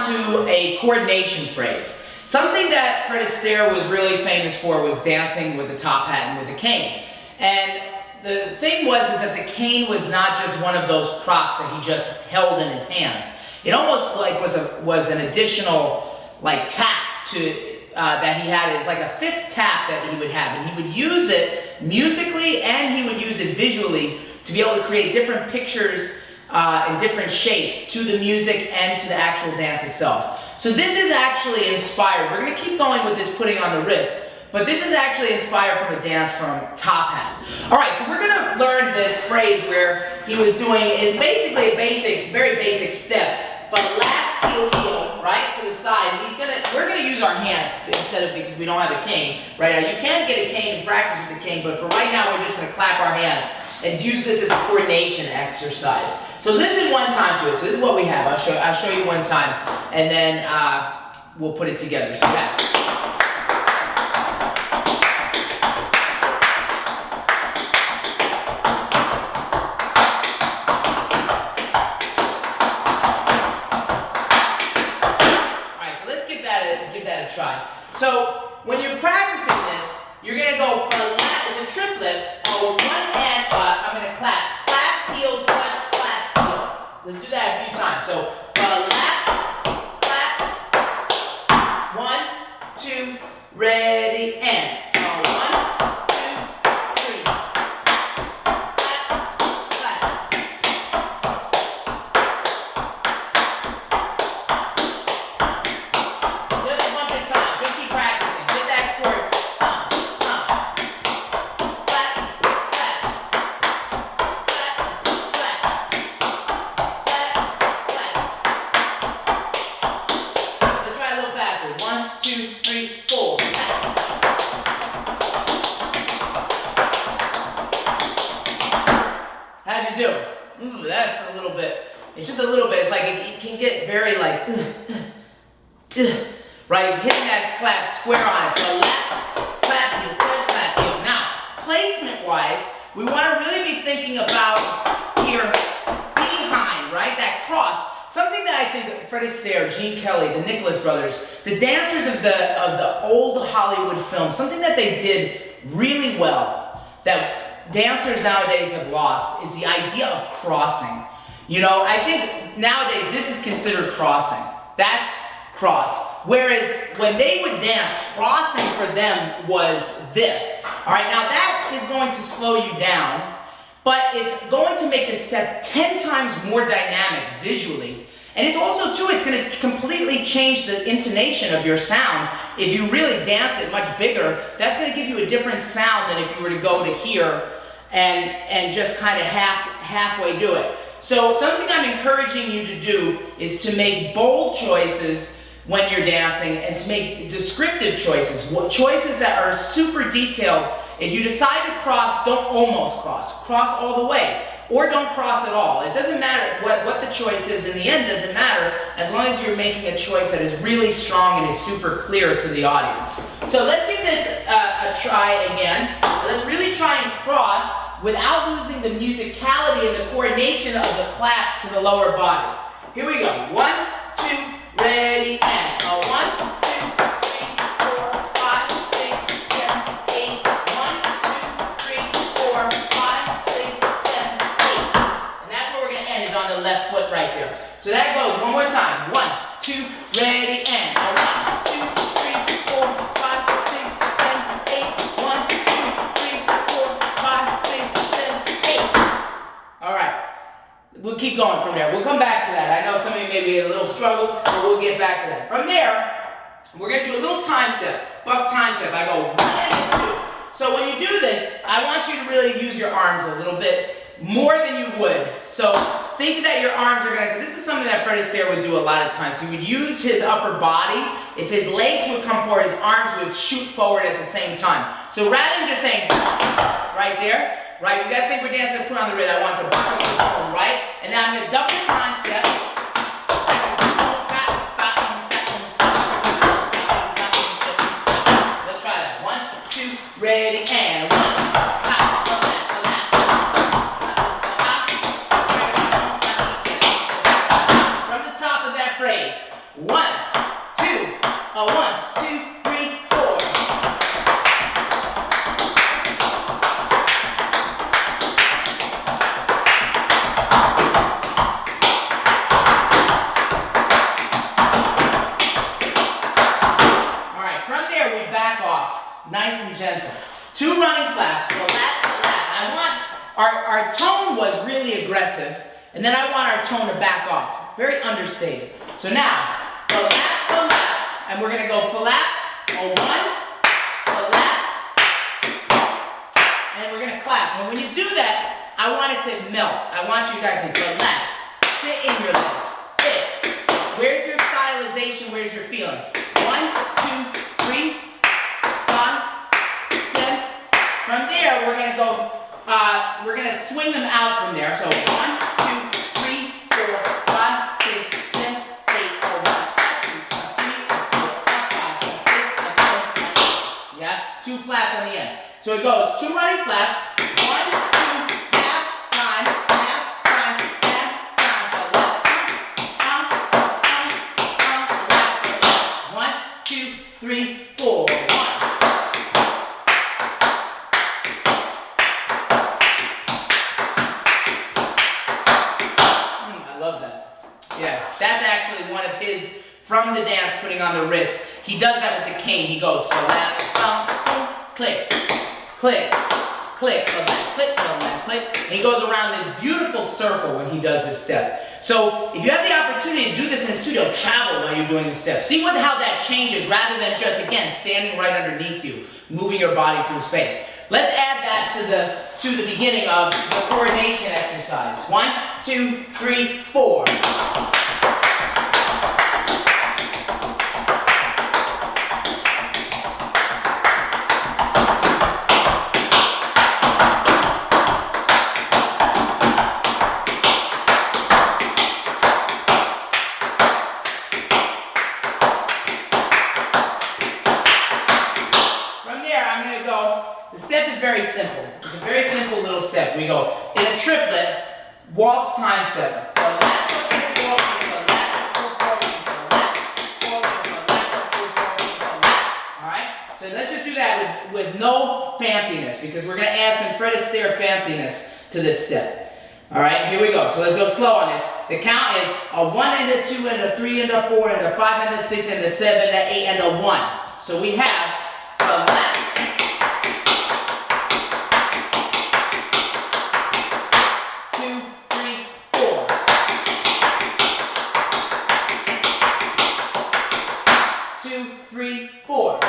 to a coordination phrase. Something that Fred Astaire was really famous for was dancing with a top hat and with a cane. And the thing was that the cane was not just one of those props that he just held in his hands. It almost like was an additional like tap to that he had. It's like a fifth tap that he would have, and he would use it musically and he would use it visually to be able to create different pictures in different shapes to the music and to the actual dance itself. So this is actually inspired. We're going to keep going with this putting on the Ritz, but this is actually inspired from a dance from Top Hat. All right, so we're going to learn this phrase where he was doing is basically a very basic step, but lap, heel, heel, right, to the side. We're gonna use our hands instead of, because we don't have a cane right now. You can get a cane and practice with the cane, but for right now, we're just gonna clap our hands and use this as a coordination exercise. So listen one time to it. So this is what we have. I'll show you one time, and then we'll put it together. So that. Give that a try. So when you're practicing this, you're gonna go flat as a triplet. One and I'm gonna clap, clap, heel, touch, clap, heel. Let's do that a few times. So lap, clap. 1, 2, ready, and 1, 2, 3. Clap, clap. How'd you do? Ooh, that's a little bit. It's just a little bit. It's like it can get very like, right? Hitting that clap square on it. So lap, clap, heel, clap, heel. Now, placement-wise, we want to really be thinking about here behind, right? That cross. Something that I think Fred Astaire, Gene Kelly, the Nicholas brothers, the dancers of the old Hollywood films, something that they did really well, that dancers nowadays have lost, is the idea of crossing. You know, I think nowadays this is considered crossing. That's cross. Whereas when they would dance, crossing for them was this. All right, now that is going to slow you down, but it's going to make the step 10 times more dynamic visually. And it's also, too, it's going to completely change the intonation of your sound. If you really dance it much bigger, that's going to give you a different sound than if you were to go to here and just kind of halfway do it. So something I'm encouraging you to do is to make bold choices when you're dancing and to make descriptive choices, choices that are super detailed. If you decide to cross, don't almost cross. Cross all the way. Or don't cross at all. It doesn't matter what the choice is. In the end, doesn't matter as long as you're making a choice that is really strong and is super clear to the audience. So let's give this a try again. Let's really try and cross without losing the musicality and the coordination of the clap to the lower body. Here we go. 1, 2, ready, and 1, 2, 3, 4, 5, 6, 7, 8. 1, 2, 3, 4, 5, 6, 7, 8. And that's where we're going to end, is on the left foot right there. So that goes one more time. 1, 2, ready, and 1, 2, 3, 4, 5, 6, 7, 8. 1, 2, 3, 4, 5, 6, 7, 8. All right. We'll keep going from there. We'll come back to that. I know some of you may be a little struggle, but we'll get back to that. From there, we're going to do a little time step. Buck time step. I go 1 and 2. So when you do this, I want you to really use your arms a little bit more than you would. So think that your arms are going to, this is something that Fred Astaire would do a lot of times. He would use his upper body. If his legs would come forward, his arms would shoot forward at the same time. So rather than just saying, right there, right, we got to think we're dancing, put on the rhythm. I want to buck up the bone, right? And now I'm going to double time step. Let's try that. 1, 2, ready, and 1. From the top of that phrase. 1, our tone was really aggressive, and then I want our tone to back off. Very understated. So now, flap, and we're gonna go flap, a 1, flap, and we're gonna clap. And when you do that, I want it to melt. I want you guys to flap, sit in your legs, hit. Where's your stylization? Where's your feeling? 1, 2, 3, 5, 7. From there, we're gonna go. We're gonna swing them out from there. So 1, 2, 3, 4, 5, 6, 7, 8, 1, 2, 3, 4, 5, 6, 7, 8. Yeah, 2 flaps on the end. So it goes 2 running flaps. 1, 2, half time, half time, half time. 1, 2, 3, 4. 1. Yeah, that's actually one of his, from the dance, putting on the wrist. He does that with the cane. He goes, flap, click, click, click, click, click. And he goes around this beautiful circle when he does this step. So if you have the opportunity to do this in the studio, travel while you're doing the step. See how that changes rather than just, again, standing right underneath you, moving your body through space. Let's add that to the beginning of the coordination exercise. 1, 2, 3, 4. The step is very simple. It's a very simple little step. We go in a triplet, waltz time step. Alright? So let's just do that with no fanciness because we're going to add some Fred Astaire fanciness to this step. Alright, here we go. So let's go slow on this. The count is a 1 and a 2 and a 3 and a 4 and a 5 and a 6 and a 7 and a 8 and a 1. So we have a left. 2, 3, 4. Alright,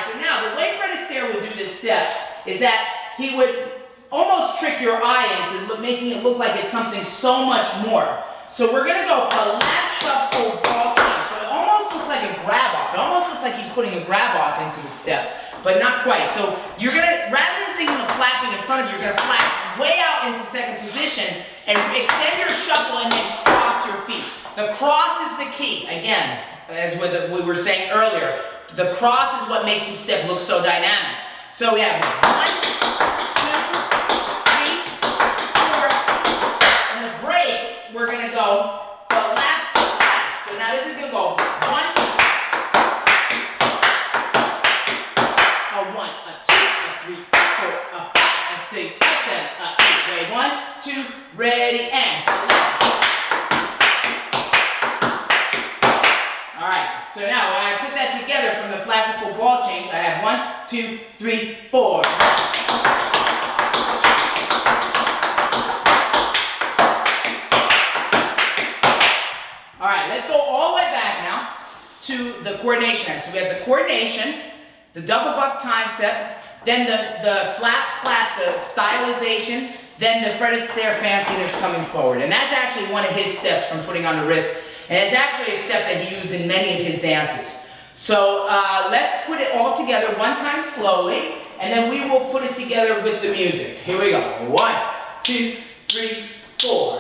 so now the way Fred Astaire would do this step is that he would almost trick your eye into making it look like it's something so much more. So we're going to go a lap shuffle ball change. So it almost looks like a grab off. It almost looks like he's putting a grab off into the step, but not quite. So you're going to, rather than thinking of flapping in front of you, you're going to flap way out into second position and extend your shuffle and then cross your feet. The cross is the key. Again, as we were saying earlier, the cross is what makes the step look so dynamic. So we have 1, 2, 3, 4, and the break, we're going to go flap, flap. So now this is going to go 1, a 1, a 2, a 3, a 4, a 5, a 6, a 7, a 8. Ready? 1, 2, ready, and alright, so now when I put that together from the classical ball change, I have 1, 2, 3, 4. Alright, let's go all the way back now to the coordination. So we have the coordination, the double buck time step, then the flap clap, the stylization, then the Fred Astaire fanciness coming forward. And that's actually one of his steps from putting on the wrist. And it's actually a step that he used in many of his dances. So let's put it all together one time slowly, and then we will put it together with the music. Here we go. 1, 2, 3, 4.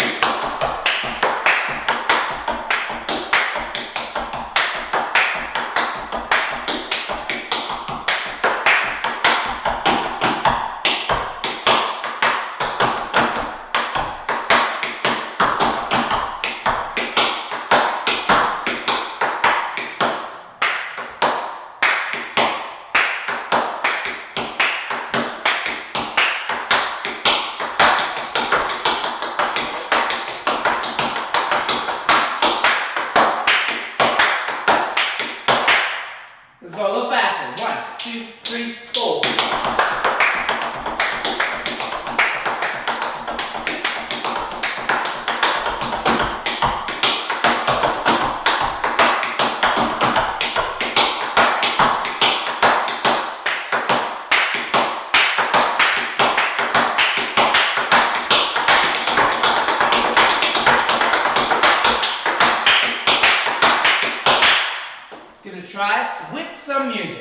some music.